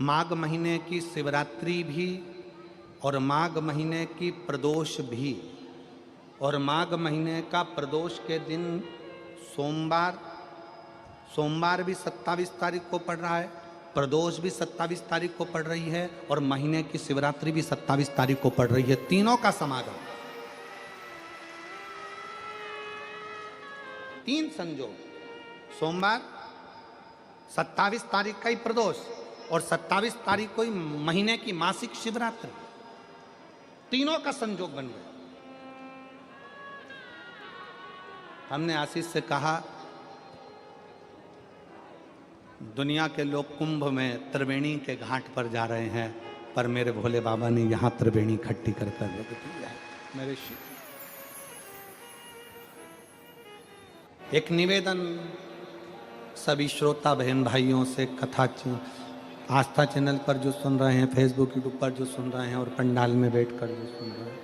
माघ महीने की शिवरात्रि भी और माघ महीने की प्रदोष भी, और माघ महीने का प्रदोष के दिन सोमवार भी 27 तारीख को पड़ रहा है, प्रदोष भी 27 तारीख को पड़ रही है, और महीने की शिवरात्रि भी 27 तारीख को पड़ रही है। तीनों का समागम, तीन संजोग, सोमवार 27 तारीख का ही प्रदोष और 27 तारीख को ही महीने की मासिक शिवरात्रि, तीनों का संजोग बन गया। हमने आशीष से कहा दुनिया के लोग कुंभ में त्रिवेणी के घाट पर जा रहे हैं, पर मेरे भोले बाबा ने यहां त्रिवेणी इकट्ठी कर कर रख दी है। मेरे शिव, एक निवेदन सभी श्रोता बहन भाइयों से, कथा आस्था चैनल पर जो सुन रहे हैं, फेसबुक यूट्यूब पर जो सुन रहे हैं, और पंडाल में बैठकर जो सुन रहे हैं,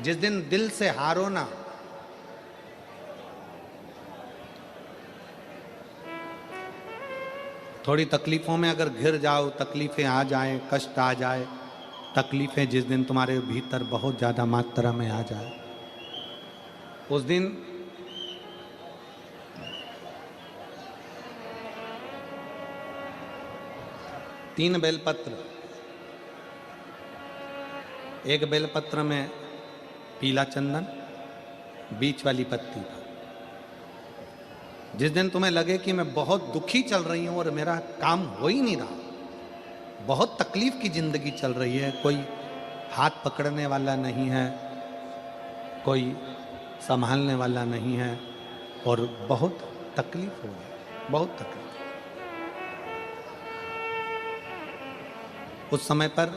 जिस दिन दिल से हारो ना, थोड़ी तकलीफों में अगर घिर जाओ, तकलीफें आ जाए, कष्ट आ जाए, तकलीफें जिस दिन तुम्हारे भीतर बहुत ज्यादा मात्रा में आ जाए, उस दिन तीन बेलपत्र, एक बेलपत्र में पीला चंदन, बीच वाली पत्ती पर, जिस दिन तुम्हें लगे कि मैं बहुत दुखी चल रही हूं और मेरा काम हो ही नहीं रहा, बहुत तकलीफ की जिंदगी चल रही है, कोई हाथ पकड़ने वाला नहीं है, कोई संभालने वाला नहीं है, और बहुत तकलीफ हो गई, बहुत तकलीफ। उस समय पर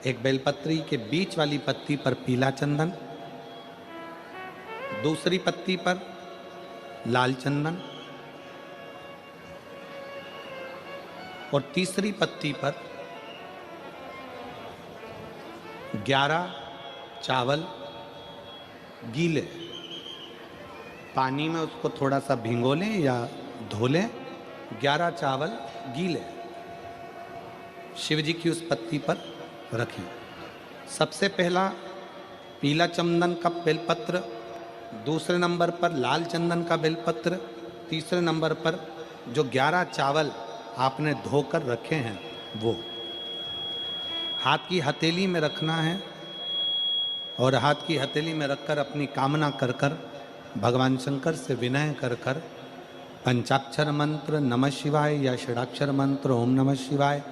एक बेलपत्री के बीच वाली पत्ती पर पीला चंदन, दूसरी पत्ती पर लाल चंदन, और तीसरी पत्ती पर 11 चावल गीले, पानी में उसको थोड़ा सा भिगो लें या धो लें, 11 चावल गीले शिव जी की उस पत्ती पर रखें। सबसे पहला पीला चंदन का बेलपत्र, दूसरे नंबर पर लाल चंदन का बेलपत्र, तीसरे नंबर पर जो 11 चावल आपने धोकर रखे हैं वो हाथ की हथेली में रखना है, और हाथ की हथेली में रखकर अपनी कामना कर कर भगवान शंकर से विनय कर कर पंचाक्षर मंत्र नमः शिवाय या षडाक्षर मंत्र ओम नमः शिवाय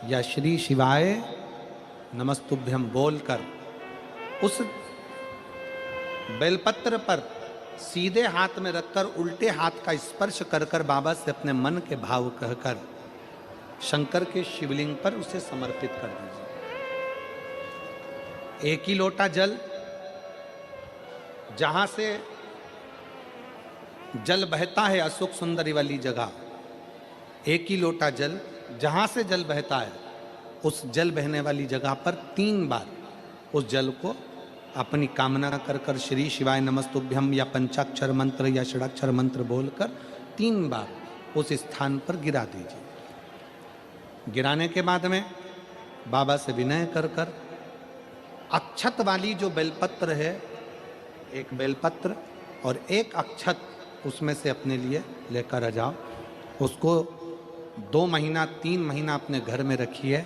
या श्री शिवाय नमस्तुभ्यम बोलकर उस बेलपत्र पर सीधे हाथ में रखकर उल्टे हाथ का स्पर्श कर कर बाबा से अपने मन के भाव कहकर शंकर के शिवलिंग पर उसे समर्पित कर दीजिए। एक ही लोटा जल, जहां से जल बहता है अशोक सुंदरी वाली जगह, एक ही लोटा जल जहां से जल बहता है उस जल बहने वाली जगह पर 3 बार उस जल को अपनी कामना कर कर श्री शिवाय नमस्तुभ्यम या पंचाक्षर मंत्र या षडाक्षर मंत्र बोलकर 3 बार उस स्थान पर गिरा दीजिए। गिराने के बाद में बाबा से विनय कर कर अक्षत वाली जो बेलपत्र है, एक बेलपत्र और एक अक्षत उसमें से अपने लिए लेकर आ जाओ। उसको 2 महीना 3 महीना अपने घर में रखिए।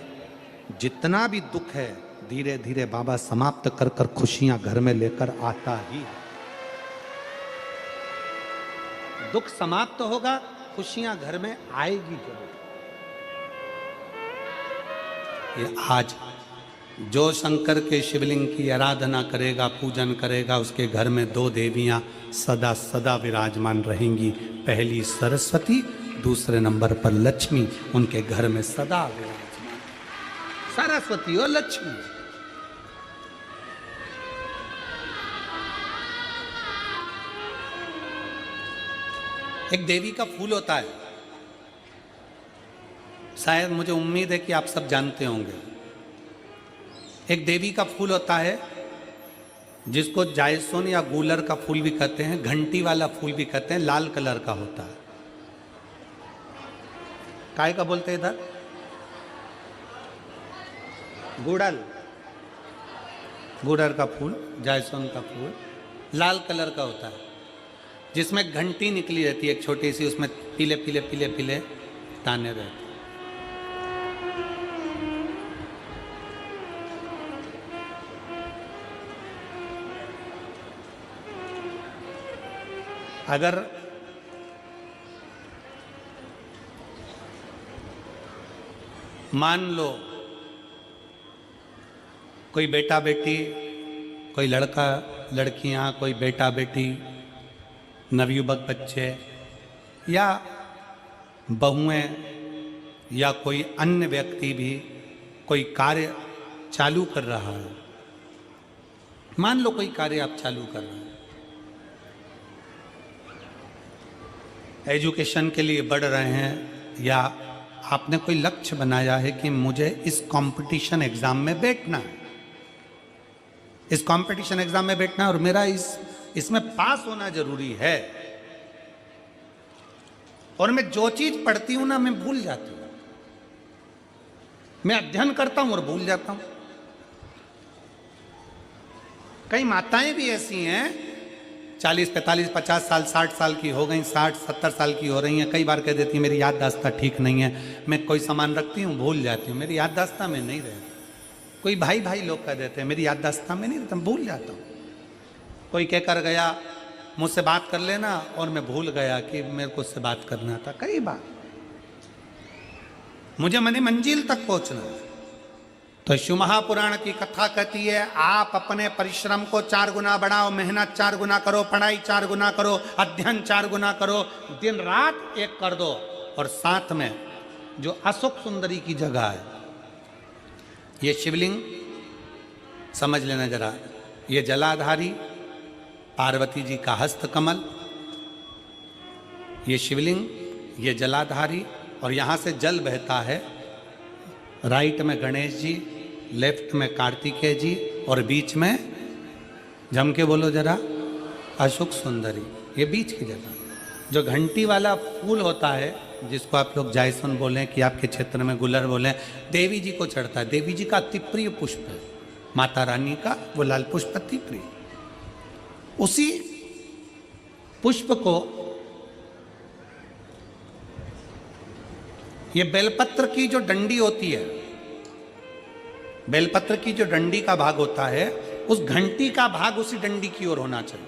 जितना भी दुख है धीरे धीरे बाबा समाप्त कर कर खुशियां घर में लेकर आता ही है। दुख समाप्त होगा, खुशियां घर में आएगी जरूर। ये आज जो शंकर के शिवलिंग की आराधना करेगा, पूजन करेगा, उसके घर में 2 देवियां सदा सदा विराजमान रहेंगी। पहली सरस्वती, दूसरे नंबर पर लक्ष्मी उनके घर में सदा विराजमान। सरस्वती और लक्ष्मी। एक देवी का फूल होता है, शायद मुझे उम्मीद है कि आप सब जानते होंगे। एक देवी का फूल होता है जिसको जायसोन या गूलर का फूल भी कहते हैं, घंटी वाला फूल भी कहते हैं, लाल कलर का होता है। काय का बोलते हैं इधर? गुड़ल, गुड़र का फूल, जायसवान का फूल लाल कलर का होता है, जिसमें घंटी निकली रहती है एक छोटी सी, उसमें पीले पीले पीले पीले दाने रहते हैं। अगर मान लो कोई बेटा बेटी, कोई लड़का लड़कियां, कोई बेटा बेटी, नवयुवक बच्चे या बहुएं या कोई अन्य व्यक्ति भी कोई कार्य चालू कर रहा है, मान लो कोई कार्य आप चालू कर रहे हैं, एजुकेशन के लिए बढ़ रहे हैं, या आपने कोई लक्ष्य बनाया है कि मुझे इस कंपटीशन एग्जाम में बैठना है, इस कंपटीशन एग्जाम में बैठना है और मेरा इसमें पास होना जरूरी है, और मैं जो चीज पढ़ती हूं ना मैं भूल जाती हूं, मैं अध्ययन करता हूं और भूल जाता हूं। कई माताएं भी ऐसी हैं 40, 45, 50 साल, 60 साल की हो गई, 60, 70 साल की हो रही हैं, कई बार कह देती हैं मेरी याददाश्त ठीक नहीं है, मैं कोई सामान रखती हूँ भूल जाती हूँ, मेरी याददाश्त में नहीं रहती। कोई भाई भाई लोग कह देते हैं मेरी याददाश्त में नहीं रहता, भूल जाता हूँ। कोई कह कर गया मुझसे बात कर लेना और मैं भूल गया कि मेरे को उससे बात करना था। कई बार मुझे मनी मंजिल तक पहुंचना है। तो शिव महापुराण की कथा कहती है आप अपने परिश्रम को 4 गुना बढ़ाओ, मेहनत 4 गुना करो, पढ़ाई 4 गुना करो, अध्ययन 4 गुना करो, दिन रात एक कर दो। और साथ में जो अशोक सुंदरी की जगह है, ये शिवलिंग समझ लेना जरा, ये जलाधारी पार्वती जी का हस्त कमल, ये शिवलिंग, ये जलाधारी, और यहां से जल बहता है। राइट में गणेश जी, लेफ्ट में कार्तिकेय जी, और बीच में जम के बोलो जरा अशोक सुंदरी। ये बीच की जगह जो घंटी वाला फूल होता है, जिसको आप लोग जायसवान बोलें कि आपके क्षेत्र में गुलर बोलें, देवी जी को चढ़ता है। देवी जी का अति प्रिय पुष्प है, माता रानी का वो लाल पुष्प अति प्रिय। उसी पुष्प को ये बेलपत्र की जो डंडी होती है, बेलपत्र की जो डंडी का भाग होता है, उस घंटी का भाग उसी डंडी की ओर होना चाहिए।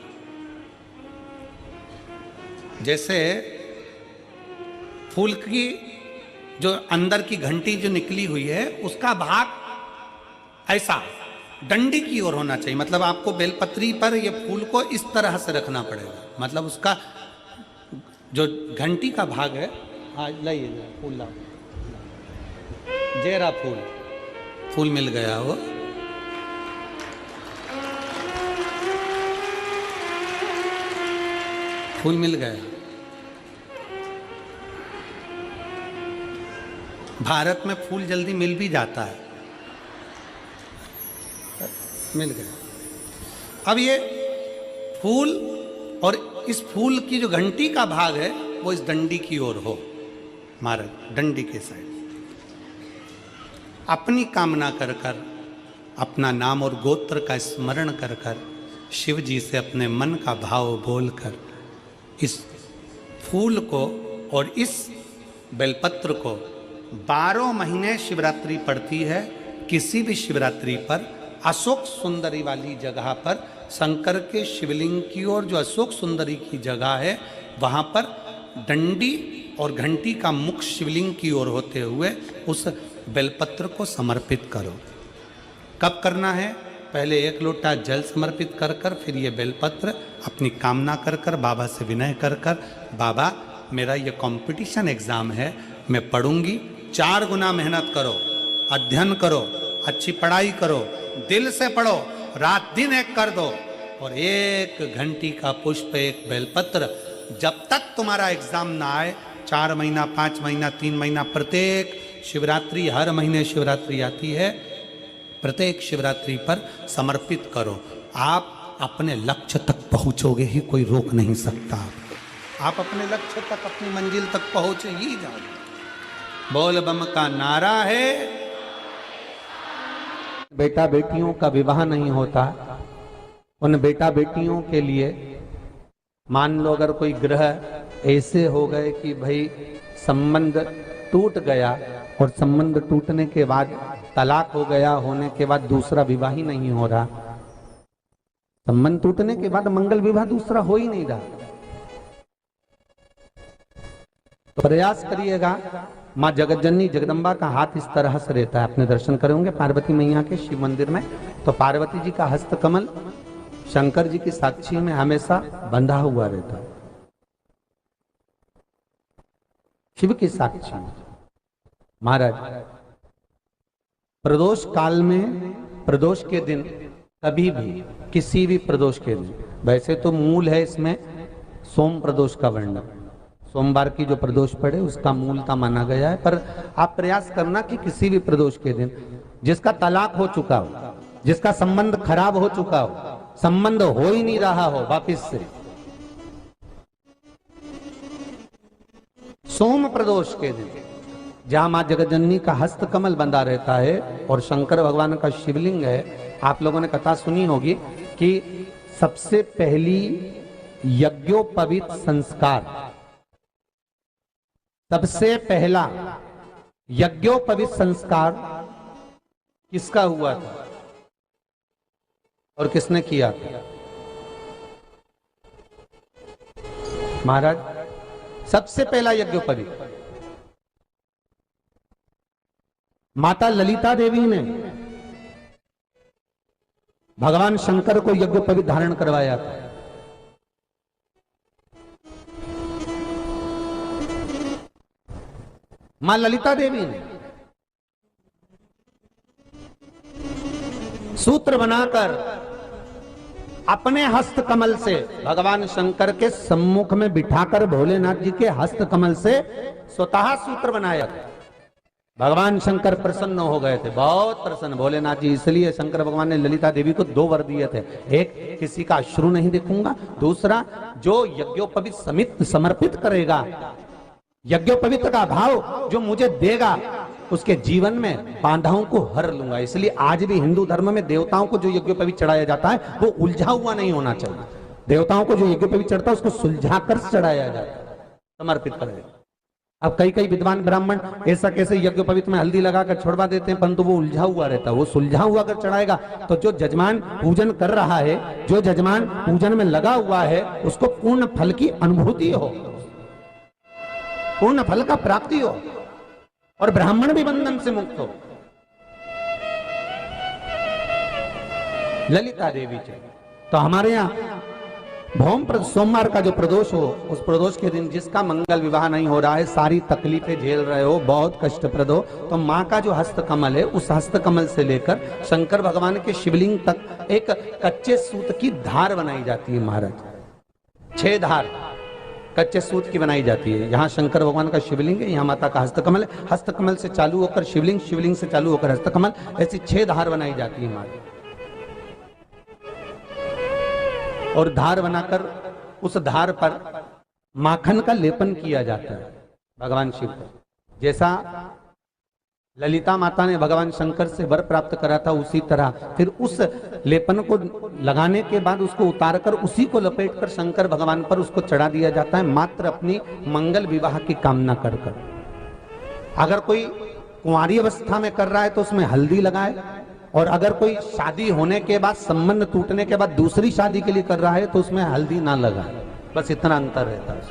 जैसे फूल की जो अंदर की घंटी जो निकली हुई है, उसका भाग ऐसा डंडी की ओर होना चाहिए। मतलब आपको बेलपत्री पर ये फूल को इस तरह से रखना पड़ेगा। मतलब उसका जो घंटी का भाग है, हाँ लाइए फूल लाओ, जेरा फूल मिल गया वो। फूल मिल गया। भारत में फूल जल्दी मिल भी जाता है, मिल गया। अब ये फूल और इस फूल की जो घंटी का भाग है वो इस डंडी की ओर हो, मारा डंडी के साइड। अपनी कामना कर कर, अपना नाम और गोत्र का स्मरण कर कर, शिव जी से अपने मन का भाव बोलकर इस फूल को और इस बेलपत्र को 12 महीने शिवरात्रि पड़ती है। किसी भी शिवरात्रि पर अशोक सुंदरी वाली जगह पर, शंकर के शिवलिंग की ओर जो अशोक सुंदरी की जगह है, वहाँ पर डंडी और घंटी का मुख शिवलिंग की ओर होते हुए उस बेलपत्र को समर्पित करो। कब करना है? पहले 1 लोटा जल समर्पित कर कर, फिर ये बेलपत्र अपनी कामना कर कर, बाबा से विनय कर कर, बाबा मेरा ये कंपटीशन एग्ज़ाम है, मैं पढ़ूंगी, 4 गुना मेहनत करो, अध्ययन करो, अच्छी पढ़ाई करो, दिल से पढ़ो, रात दिन एक कर दो, और 1 घंटी का पुष्प, 1 बेलपत्र, जब तक तुम्हारा एग्जाम ना आए, 4 महीना, 5 महीना, 3 महीना, प्रत्येक शिवरात्रि, हर महीने शिवरात्रि आती है, प्रत्येक शिवरात्रि पर समर्पित करो। आप अपने लक्ष्य तक पहुंचोगे ही, कोई रोक नहीं सकता आपको। आप अपने लक्ष्य तक, अपनी मंजिल तक पहुंचे ही जाओगे। बोल बम का नारा है। बेटा बेटियों का विवाह नहीं होता, उन बेटा बेटियों के लिए मान लो अगर कोई ग्रह ऐसे हो गए कि भाई संबंध टूट गया और संबंध टूटने के बाद तलाक हो गया, होने के बाद दूसरा विवाह ही नहीं हो रहा, संबंध टूटने के बाद मंगल विवाह दूसरा हो ही नहीं रहा, तो प्रयास करिएगा। माँ जगतजननी जगदम्बा का हाथ इस तरह से रहता है, आपने दर्शन करे होंगे पार्वती मैया के शिव मंदिर में, तो पार्वती जी का हस्त कमल शंकर जी की साक्षी में हमेशा बंधा हुआ रहता है, शिव की साक्षी में। महाराज प्रदोष काल में, प्रदोष के दिन कभी भी, किसी भी प्रदोष के दिन, वैसे तो मूल है इसमें सोम प्रदोष का वर्णन, सोमवार की जो प्रदोष पड़े उसका मूलता माना गया है, पर आप प्रयास करना कि किसी भी प्रदोष के दिन जिसका तलाक हो चुका हो, जिसका संबंध खराब हो चुका हो, संबंध हो ही नहीं रहा हो वापिस से, सोम प्रदोष के दिन जहां मां जगतजननी का हस्त कमल बंधा रहता है और शंकर भगवान का शिवलिंग है। आप लोगों ने कथा सुनी होगी कि सबसे पहली यज्ञोपवीत संस्कार, सबसे पहला यज्ञोपवीत संस्कार किसका हुआ था और किसने किया था? महाराज सबसे पहला यज्ञोपवीत माता ललिता देवी ने भगवान शंकर को यज्ञोपवीत धारण करवाया था। मां ललिता देवी ने सूत्र बनाकर अपने हस्त कमल से भगवान शंकर के सम्मुख में बिठाकर भोलेनाथ जी के हस्त कमल से स्वतः सूत्र बनाया था। भगवान शंकर प्रसन्न हो गए थे, बहुत प्रसन्न भोलेनाथ जी, इसलिए शंकर भगवान ने ललिता देवी को दो वर दिए थे, एक किसी का अश्रु नहीं देखूंगा, दूसरा जो यज्ञोपवीत समित समर्पित करेगा, यज्ञोपवीत का भाव जो मुझे देगा उसके जीवन में बाधाओं को हर लूंगा। इसलिए आज भी हिंदू धर्म में देवताओं को जो यज्ञोपवीत चढ़ाया जाता है वो उलझा हुआ नहीं होना चाहिए। देवताओं को जो यज्ञोपवीत चढ़ता है उसको सुलझा कर चढ़ाया जाता है, समर्पित करेगा। अब कई कई विद्वान ब्राह्मण ऐसा कैसे यज्ञोपवीत में हल्दी लगाकर छोड़वा देते हैं, परंतु वो उलझा हुआ रहता है, वो सुलझा हुआ अगर चढ़ाएगा तो जो जजमान पूजन कर रहा है, जो जजमान पूजन में लगा हुआ है, उसको पूर्ण फल की अनुभूति हो, पूर्ण फल का प्राप्ति हो और ब्राह्मण भी बंधन से मुक्त हो। ललिता देवी चाहिए। तो हमारे यहाँ भौम सोमवार का जो प्रदोष हो, उस प्रदोष के दिन जिसका मंगल विवाह नहीं हो रहा है, सारी तकलीफें झेल रहे हो, बहुत कष्टप्रद हो, तो माँ का जो हस्त कमल है, उस हस्त कमल से लेकर शंकर भगवान के शिवलिंग तक एक कच्चे सूत की धार बनाई जाती है। महाराज 6 धार कच्चे सूत की बनाई जाती है। यहाँ शंकर भगवान का शिवलिंग है, यहाँ माता का हस्तकमल है, हस्तकमल से चालू होकर शिवलिंग, शिवलिंग से चालू होकर हस्तकमल, ऐसी 6 धार बनाई जाती है माता। और धार बनाकर उस धार पर माखन का लेपन किया जाता है भगवान शिव को। जैसा ललिता माता ने भगवान शंकर से वर प्राप्त करा था, उसी तरह फिर उस लेपन को लगाने के बाद उसको उतारकर उसी को लपेटकर शंकर भगवान पर उसको चढ़ा दिया जाता है, मात्र अपनी मंगल विवाह की कामना कर कर। अगर कोई कुंवारी अवस्था में कर रहा है तो उसमें हल्दी लगाए, और अगर कोई शादी होने के बाद, संबंध टूटने के बाद दूसरी शादी के लिए कर रहा है तो उसमें हल्दी ना लगाए, बस इतना अंतर रहता है।